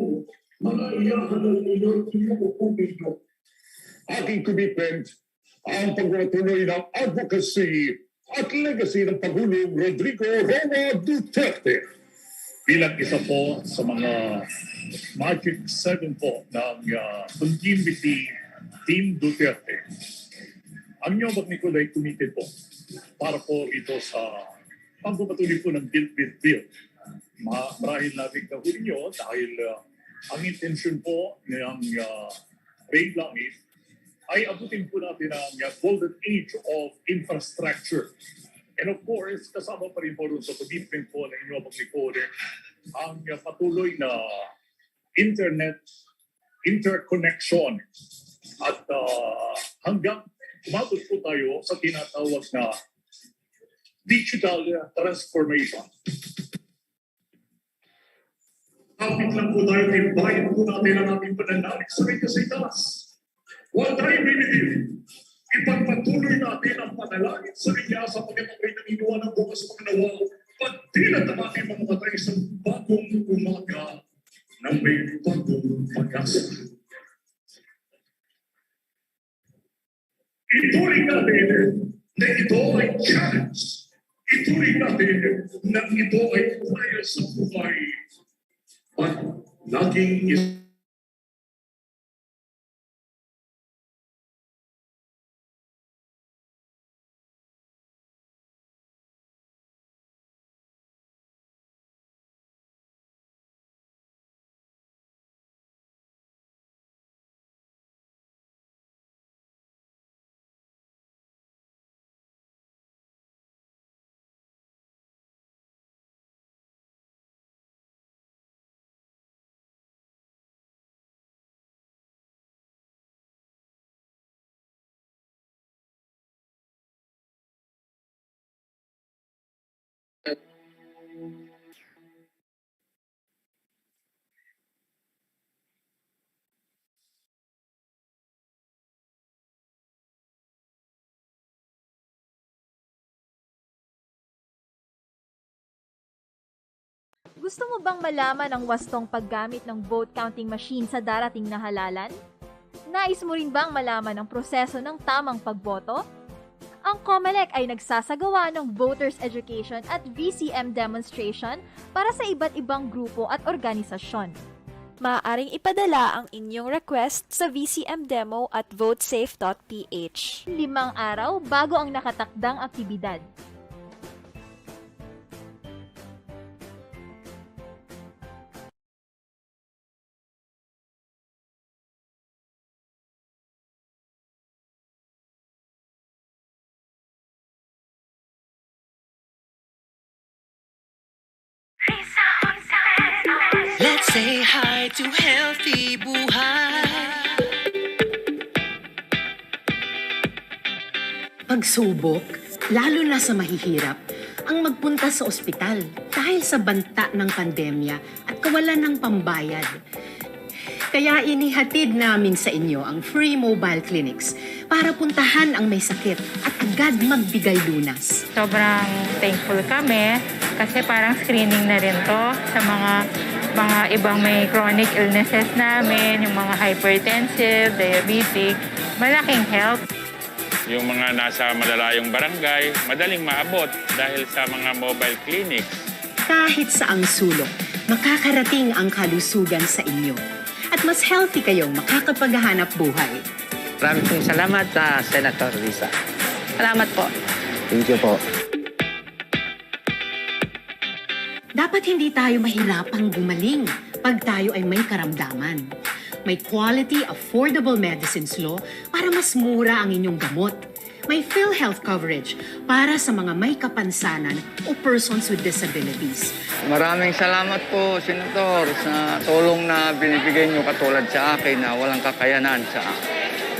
mga iyahan ng inyong publiko. Aking commitment ang pagpatuloy ng advocacy at legacy ng Pangulong Rodrigo Romo Duterte. Bilang isa po sa mga Magic 7 po ng Continuity Team Duterte, ang inyong Nicola ay committed po para po ito sa pagpapatuloy po ng build. Marahil natin kahuli nyo dahil ang intensyon po ng Ray Lange ay abutin po natin ang golden age of infrastructure. And of course, kasama pa rin po rin sa commitment po ng inyong Nicola ang patuloy na interconnection at hanggang umabot po tayo sa tinatawag na digital transformation. Kapit lang po tayo, bayan po natin ang aming pananalig sa may kasitaas. Huwag tayo binitin. Ipagpatuloy natin ang panalangin sa Kanya sa pagkakabay ng inuwa ng bukas pagnawa. Pagdilat ang ating mga matay sa bagong umaga ng may bagong pag-asa. Ituring natin na ito ay challenge. Ituring natin na ito ay trial sa buhay. At laging Gusto mo bang malaman ang wastong paggamit ng vote counting machine sa darating na halalan? Nais mo rin bang malaman ang proseso ng tamang pagboto? Ang COMELEC ay nagsasagawa ng voters education at VCM demonstration para sa iba't ibang grupo at organisasyon. Maaaring ipadala ang inyong request sa VCM demo at votesafe.ph. 5 araw bago ang nakatakdang aktibidad. Let's say hi to healthy buhay. Pagsubok, lalo na sa mahihirap, ang magpunta sa ospital dahil sa banta ng pandemya at kawalan ng pambayad. Kaya inihatid namin sa inyo ang free mobile clinics para puntahan ang may sakit at agad magbigay lunas. Sobrang thankful kami kasi parang screening na rin to sa mga ibang may chronic illnesses namin, yung mga hypertensive, diabetic, malaking help. Yung mga nasa malalayong barangay, madaling maabot dahil sa mga mobile clinics. Kahit saang sulok, makakarating ang kalusugan sa inyo. At mas healthy kayong makakapaghahanap buhay. Maraming pong salamat sa Senator Risa. Salamat po. Thank you po. Dapat hindi tayo mahirapang gumaling pag tayo ay may karamdaman. May quality, affordable medicines law para mas mura ang inyong gamot. May PhilHealth coverage para sa mga may kapansanan o persons with disabilities. Maraming salamat po, Senator, sa tulong na binibigay niyo katulad sa akin na walang kakayanan sa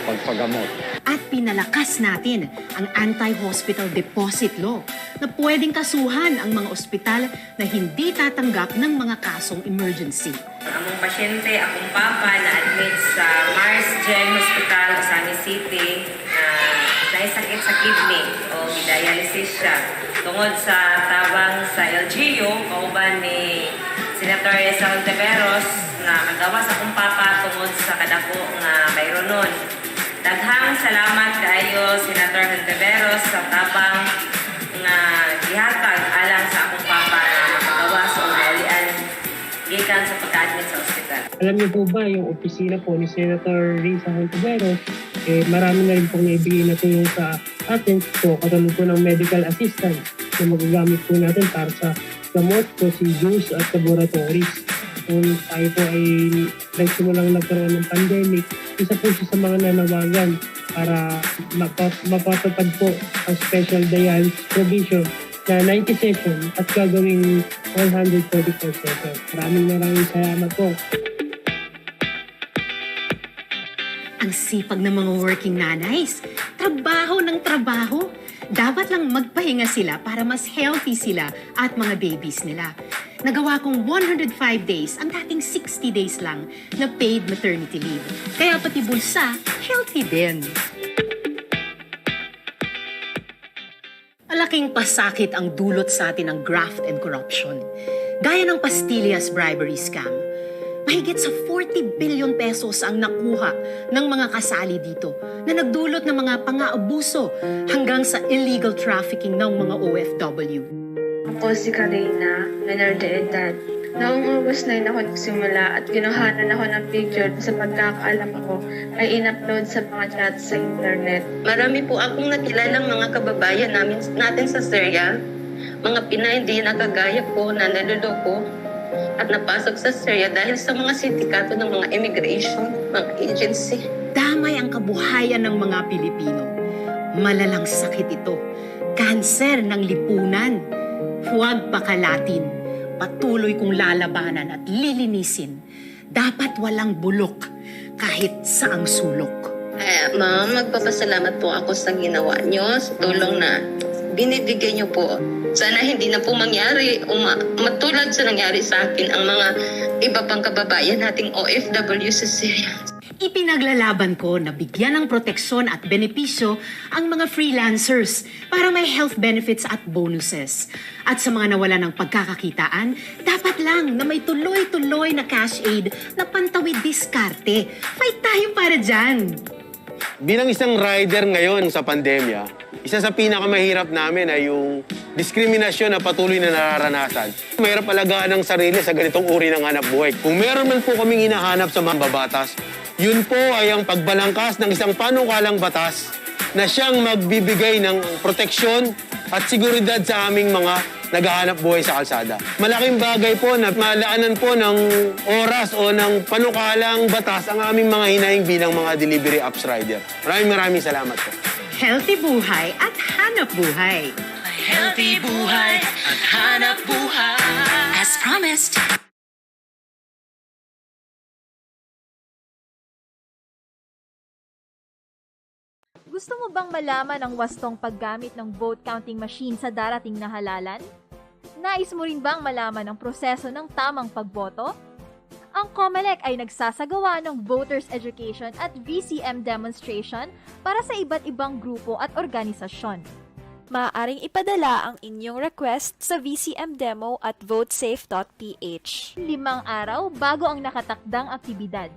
pagpagamot. At pinalakas natin ang anti-hospital deposit law na pwedeng kasuhan ang mga ospital na hindi tatanggap ng mga kasong emergency. Among pasyente, akong papa na-admit sa Mars Gen Hospital, Osani City, na naisakit sa kidney o dialysis siya. Tungod sa tabang sa LGU, kauban ni Senatorial na kagawa sa akong papa tungod sa kadako nga mayroon. Daghang salamat kayo, Senator Hontiveros, sa tabang nga gihatag alang sa akong papa na makagawa sa unaulian gikan sa pagka-admit sa ospital. Alam niyo po ba, yung opisina po ni Senator Risa Hontiveros, marami na rin pong naibigay na tulong sa atin po, katulad po ng medical assistance na magagamit po natin para sa gamot, procedures at laboratories. Kung tayo po ay nagsimulang nagkaroon ng pandemic, isa po siya sa mga nanawagan para mapatupad po ang special dialysis provision na 90 session at gagawing 144 session. Maraming salamat po. Ang sipag ng mga working nanays, trabaho ng trabaho. Dapat lang magpahinga sila para mas healthy sila at mga babies nila. Nagawa kong 105 days ang dating 60 days lang na paid maternity leave. Kaya pati bulsa, healthy din. Malaking pasakit ang dulot sa atin ng graft and corruption. Gaya ng pastillas bribery scam. Mahigit sa 40 billion pesos ang nakuha ng mga kasali dito na nagdulot ng mga pang-aabuso hanggang sa illegal trafficking ng mga OFW. Ako si Karina, minor de edad. Noong August 9 ako nagsimula at kinuhanan ako ng picture sa pagkakaalam ko ay in-upload sa mga chat sa internet. Marami po akong nakilalang mga kababayan natin sa Syria, mga Pinay hindi nakagaya ko na naluloko at napasok sa Syria dahil sa mga sindikato ng mga immigration, mga agency. Damay ang kabuhayan ng mga Pilipino. Malalang sakit ito. Kanser ng lipunan. Huwag pakalatin. Patuloy kong lalabanan at lilinisin. Dapat walang bulok kahit saang sulok. Ma'am, magpapasalamat po ako sa ginawa niyo, sa tulong na binibigay niyo po. Sana hindi na po mangyari o matulad sa nangyari sa akin ang mga iba pang kababayan nating OFW sa Syria. Ipinaglalaban ko na bigyan ng proteksyon at benepisyo ang mga freelancers para may health benefits at bonuses. At sa mga nawala ng pagkakakitaan, dapat lang na may tuloy-tuloy na cash aid na pantawid diskarte. Fight tayo para dyan! Bilang isang rider ngayon sa pandemya, isa sa pinakamahirap namin ay yung diskriminasyon na patuloy na nararanasan. Mahirap alagaan ang sarili sa ganitong uri ng hanap buhay. Kung meron man po kaming hinahanap sa mga babatas, yun po ay ang pagbalangkas ng isang panukalang batas na siyang magbibigay ng proteksyon at seguridad sa aming mga naghahanap buhay sa kalsada. Malaking bagay po na malaanan po ng oras o ng panukalang batas ang aming mga hinaing bilang mga delivery apps rider. Maraming salamat po. Healthy buhay at hanap buhay. Healthy buhay at hanap buhay. As promised. Gusto mo bang malaman ang wastong paggamit ng vote counting machine sa darating na halalan? Nais mo rin bang malaman ang proseso ng tamang pagboto? Ang COMELEC ay nagsasagawa ng voters education at VCM demonstration para sa iba't ibang grupo at organisasyon. Maaaring ipadala ang inyong request sa VCM demo at votesafe.ph. 5 araw bago ang nakatakdang aktibidad.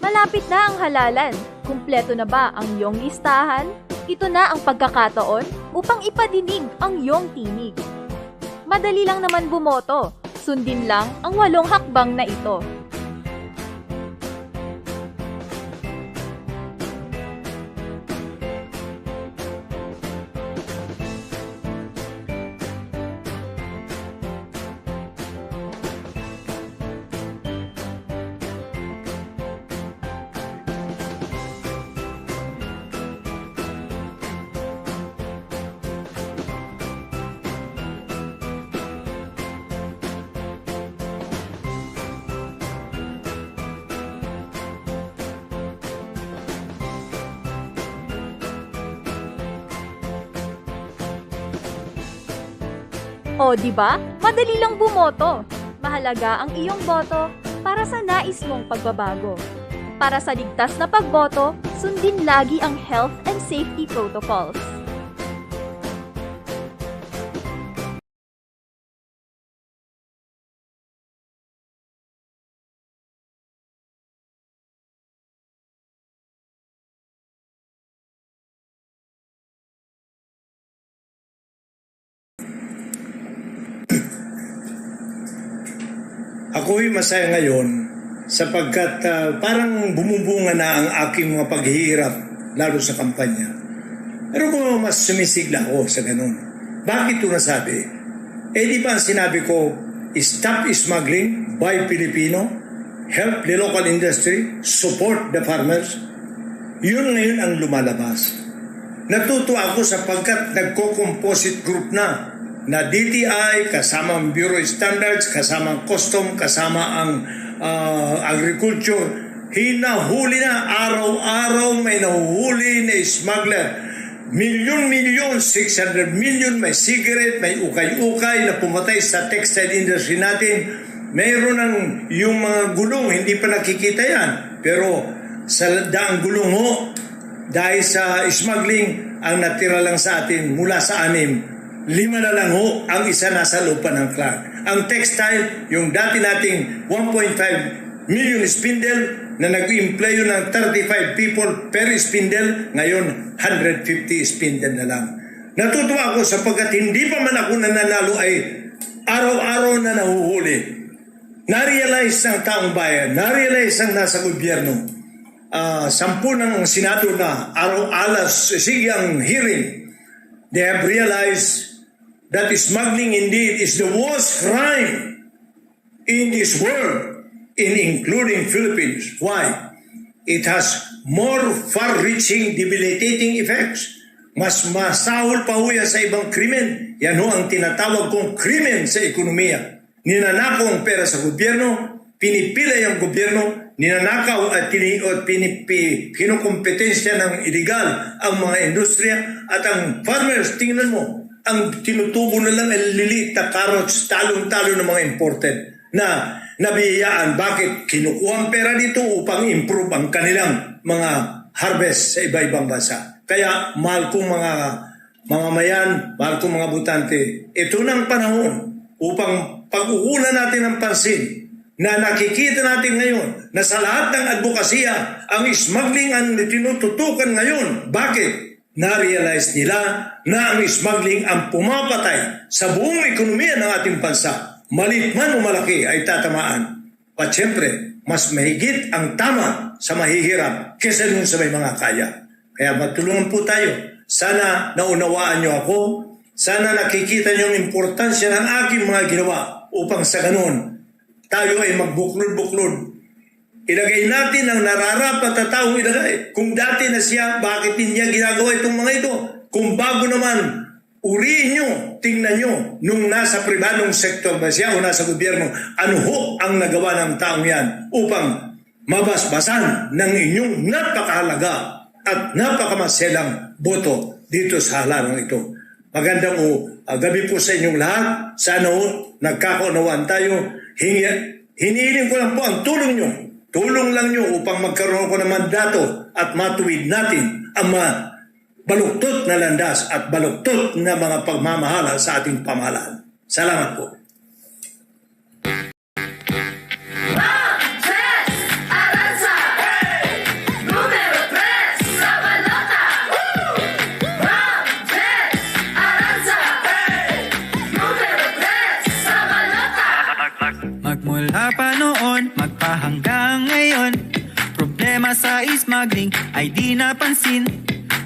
Malapit na ang halalan. Kumpleto na ba ang iyong listahan? Ito na ang pagkakataon upang ipadinig ang iyong tinig. Madali lang naman bumoto. Sundin lang ang 8 hakbang na ito. O, di ba? Madali lang bumoto. Mahalaga ang iyong boto para sa nais mong pagbabago. Para sa ligtas na pagboto, sundin lagi ang health and safety protocols. Ako'y masaya ngayon sapagkat parang bumubunga na ang aking mga paghihirap lalo sa kampanya. Pero kung mas sumisigla ako sa ganun. Bakit ito nasabi? Di ba ang sinabi ko, stop smuggling, buy Filipino, help the local industry, support the farmers? Yun ngayon ang lumalabas. Natutuwa ako sapagkat nagko-composite group na DTI, kasama ang Bureau of Standards, kasama ang Custom, kasama ang Agriculture. Hinahuli na, araw-araw may nahuhuli na smuggler. Milyon-milyon, 600 million, may cigarette, may ukay-ukay na pumatay sa textile industry natin. Mayroon ng yung mga gulong, hindi pa nakikita yan. Pero sa daang gulong ho, dahil sa smuggling, ang natira lang sa atin mula sa 6, 5 na lang ho ang isa nasa loob pa ng clan. Ang textile, yung dati nating 1.5 million spindle na nag-employ ng 35 people per spindle, ngayon 150 spindle na lang. Natutuwa ako sapagkat hindi pa man ako nananalo ay araw-araw na nahuhuli. Na-realize ng taong bayan, na-realize ng nasa gobyerno. 10 ng Senado na araw-alas sige ang hearing. They have realized that smuggling indeed is the worst crime in this world, including Philippines. Why? It has more far-reaching, debilitating effects. Mas masahol pa ho yan sa ibang krimen. Yan ho ang tinatawag kong krimen sa ekonomiya. Ninanakaw ang pera sa gobyerno, pinipilay ang gobyerno, ninanakaw at kinukompetensya ng illegal ang mga industriya at ang farmers, tingnan mo, ang tinutubo na lang ay liliit na carrots, talong-talo ng mga imported na nabihiyaan. Bakit? Kinukuha ang pera dito upang improve ang kanilang mga harvest sa iba-ibang bansa. Kaya mahal kong mga mamamayan, mahal kong mga butante, ito ng panahon upang pag-ukulan natin ang pansin na nakikita natin ngayon na sa lahat ng advokasya, ang smuggling ang tinututukan ngayon. Bakit? Na-realize nila na ang smuggling ang pumapatay sa buong ekonomiya ng ating bansa. Malit man o malaki ay tatamaan. At syempre, mas mahigit ang tama sa mahihirap kesa dun sa may mga kaya. Kaya magtulungan po tayo. Sana naunawaan niyo ako. Sana nakikita niyo ang importansya ng aking mga ginawa upang sa ganun tayo ay magbuklod-buklod. Ilagay natin ang nararapat na taong ilagay. Kung dati na siya, bakit hindi niya ginagawa itong mga ito? Kung bago naman, uriin nyo, tingnan nyo, nung nasa pribadong sektor ba siya o nasa gobyerno, ano ho ang nagawa ng taong yan upang mabasbasan ng inyong napakahalaga at napakamaselang boto dito sa halalan ito. Magandang gabi po sa inyong lahat. Sana nagkakaunawaan tayo. Hinihiling ko lang po ang tulong nyo. Tulong lang nyo upang magkaroon ko ng mandato at matuwid natin ang baluktot na landas at baluktot na mga pagmamahala sa ating pamahalaan. Salamat po. Magmula pa noon, magpahanggang ngayon, problema sa smuggling ay di napansin.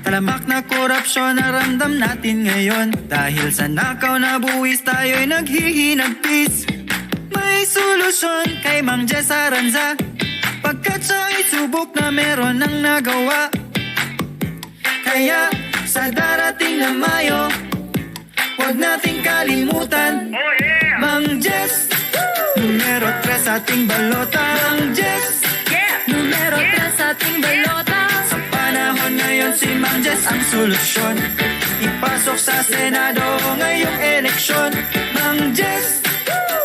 Talamak na korupsyon na ramdam natin ngayon. Dahil sa nakaw na buwis tayo'y naghihinagpis. May solusyon kay Mang Jess Aranza, pagkat siya ay subok na meron ng nagawa. Kaya sa darating na Mayo, huwag nating kalimutan, Mang Jess, numero 3 sa ating balota. Mang Jess, numero 3 sa ating balota. Sa panahon ngayon si Mang Jess ang solusyon. Ipasok sa Senado ngayong eleksyon. Mang Jess,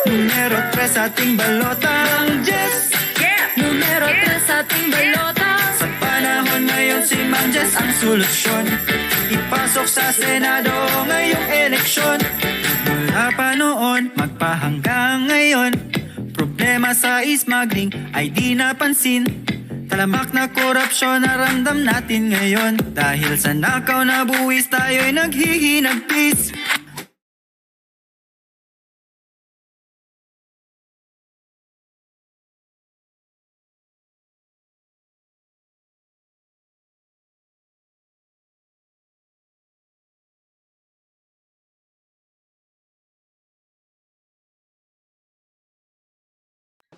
numero 3 sa ating balota. Mang Jess, numero 3 sa ating balota. Sa panahon ngayon si Mang Jess ang solusyon. Ipasok sa Senado ngayong eleksyon. Mula pa noon, magpahanggang ngayon, problema sa smuggling ay di napansin. Talamak na korupsyon na ramdam natin ngayon. Dahil sa nakaw na buwis tayo'y naghihinagpis.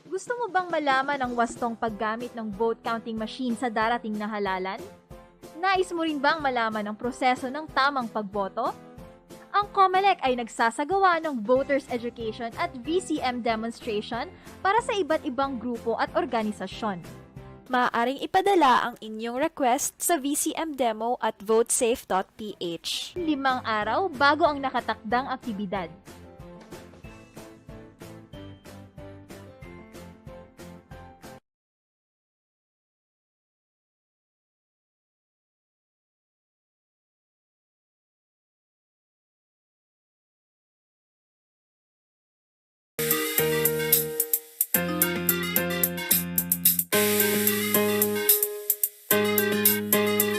Gusto mo bang malaman ang wastong paggamit ng vote counting machine sa darating na halalan? Nais mo rin bang malaman ang proseso ng tamang pagboto? Ang COMELEC ay nagsasagawa ng voters education at VCM demonstration para sa iba't ibang grupo at organisasyon. Maaaring ipadala ang inyong request sa VCM demo at votesafe.ph. 5 araw bago ang nakatakdang aktibidad.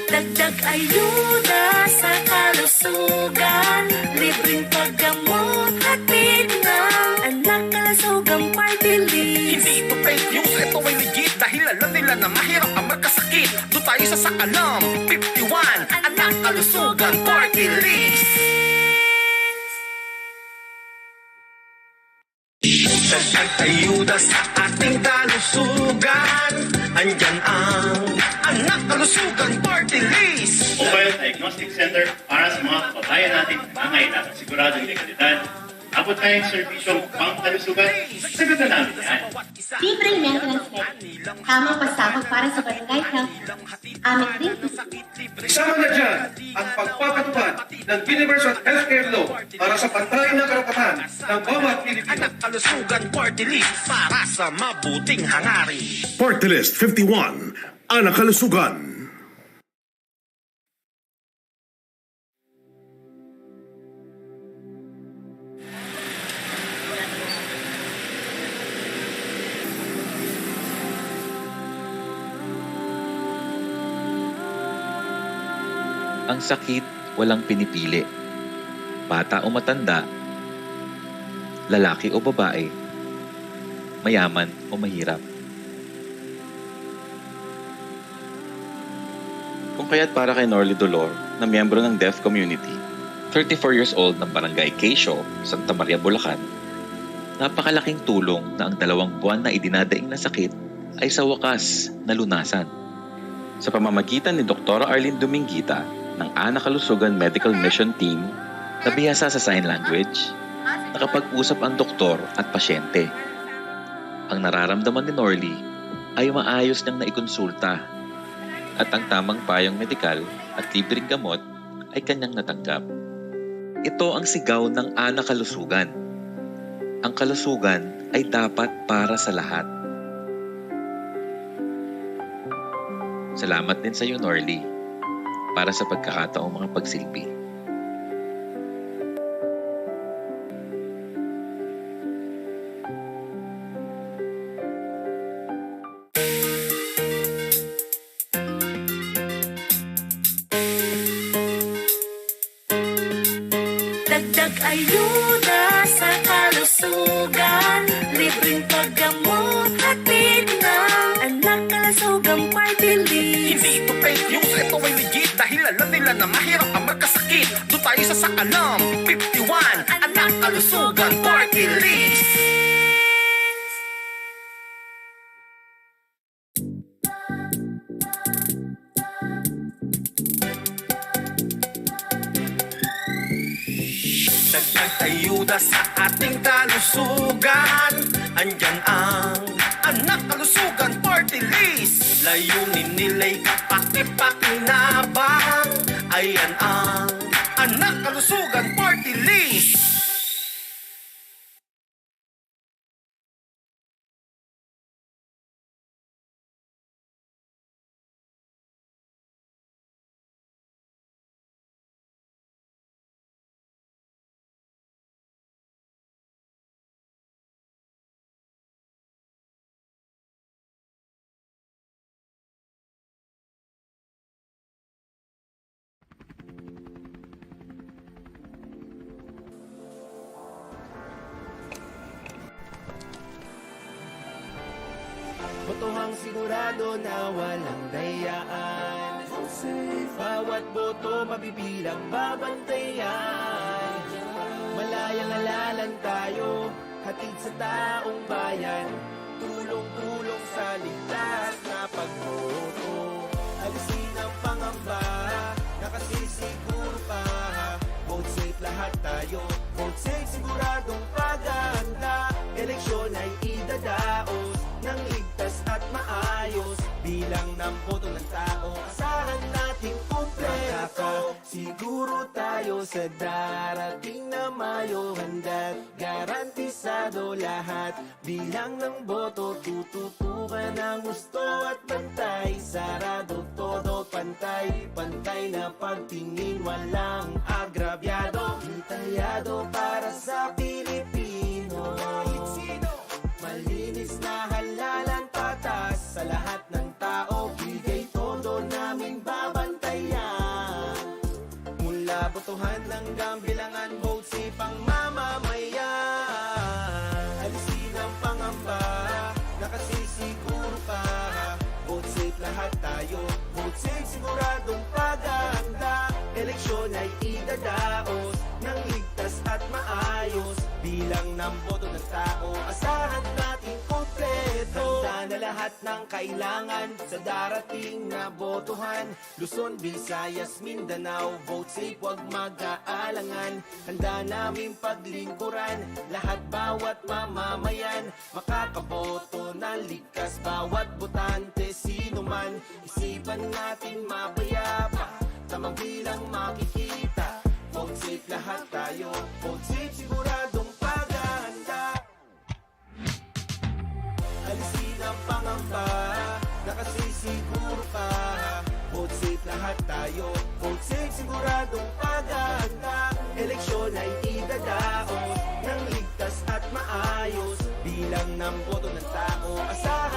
Dagdag ayuda sa kalusugan, libreng paggamot, hatid ng anak kalusugang Partylist. Hindi ito fake news, ito ay legit. Dahil alam nila na mahirap ang magkasakit. Doon tayo sa Sakalam 51, anak kalusugan Partylist. Dagdag ayuda sa ating kalusugan, andyan ang anak kalusugan Partylist. Mobile Diagnostic Center para sa mga kababayan natin na nangangailangan siguradong legalidad. Abot tayong serbisyong pangkalusugan, sagot na namin yan. Libreng maintenance med. Tamang pasakot para sa barangay health. Aming din. Sama na dyan ang pagpapatupad ng Universal Healthcare Law para sa pantay na karapatan ng bawat Pilipino. Anak kalusugan party list para sa mabuting hangarin. Partylist 51, Anak Kalusugan. Ang sakit walang pinipili. Bata o matanda, lalaki o babae, mayaman o mahirap. Kung kaya't para kay Norly Dolor na miyembro ng deaf community, 34 years old ng Barangay Quezio, Santa Maria, Bulacan, napakalaking tulong na ang 2 buwan na idinadaing na sakit ay sa wakas nalunasan. Sa pamamagitan ni Dr. Arlene Dominguita ng Anak Kalusugan Medical Mission Team na bihasa sa sign language, nakapag-usap ang doktor at pasyente. Ang nararamdaman ni Norly ay maayos niyang naikonsulta at ang tamang payong medikal at libreng gamot ay kanyang natanggap. Ito ang sigaw ng Anak Kalusugan. Ang kalusugan ay dapat para sa lahat. Salamat din sa iyo, Norly, para sa pagkakataong mga pagsilbi. Dagdag ayuda sa kalusugan, libreng paggamot, hatid ng Anak Kalusugan Party List. Hindi ito fake news, ito ay legit dahil alam nila na mahirap ang magkasakit. Doon tayo sa Sakalam 51, Anak Kalusugan Party List. Dagdag ayuda sa ating kalusugan, andyan ang Anak Kalusugan Party List. Layunin nila'y kapaki-pakinabang, ayan ang Anak Kalusugan Party List. Botohang sigurado na walang dayaan. Bawat boto mabibilang babantayan. Malayang alalan tayo, hatid sa taong bayan. Tulong-tulong sa ligtas na pagboto. Alisin ang pangamba, nakasisiguro pa. Vote safe lahat tayo, vote safe siguradong paganda. Eleksyon ay idadaos ng ligtas at maayos. Bilang ng boto ng tao, asahan nating kumpleto. Siguro tayo sa darating na Mayo, handa't garantisado lahat. Bilang ng boto, tututukan ang gusto at bantay. Sarado todo pantay, pantay na pagtingin, walang agrabyado. Detayado para sa Pilipino. Malinis na halalan, patas sa lahat ng tao. Bigay todo naming babantayan. Mula botohan hanggang bilangan, vote safe ang mamamayan. Alisin ang pangamba, nakasisiguro pa. Vote safe lahat tayo, vote safe siguradong paganda. Eleksyon ay idadaos ng ligtas at maayos. Bilang ng boto ng tao, asahan natin kumpleto. Handa na lahat ng kailangan sa darating na botohan. Luzon, Visayas, Mindanao, vote safe, wag mag-aalangan. Handa namin paglingkuran lahat, bawat mamamayan. Makakaboto ng likas, bawat botante, sino man. Isipan natin mapayapa, tamang bilang makikita. Vote tayo. Vote safe, siguradong paghahanda. Alisin ang pangamba, nakasisiguro ka. Vote safe lahat tayo. Vote safe, siguradong paghahanda. Eleksyon ay idadaos ng ligtas at maayos. Bilang ng boto ng tao, asahan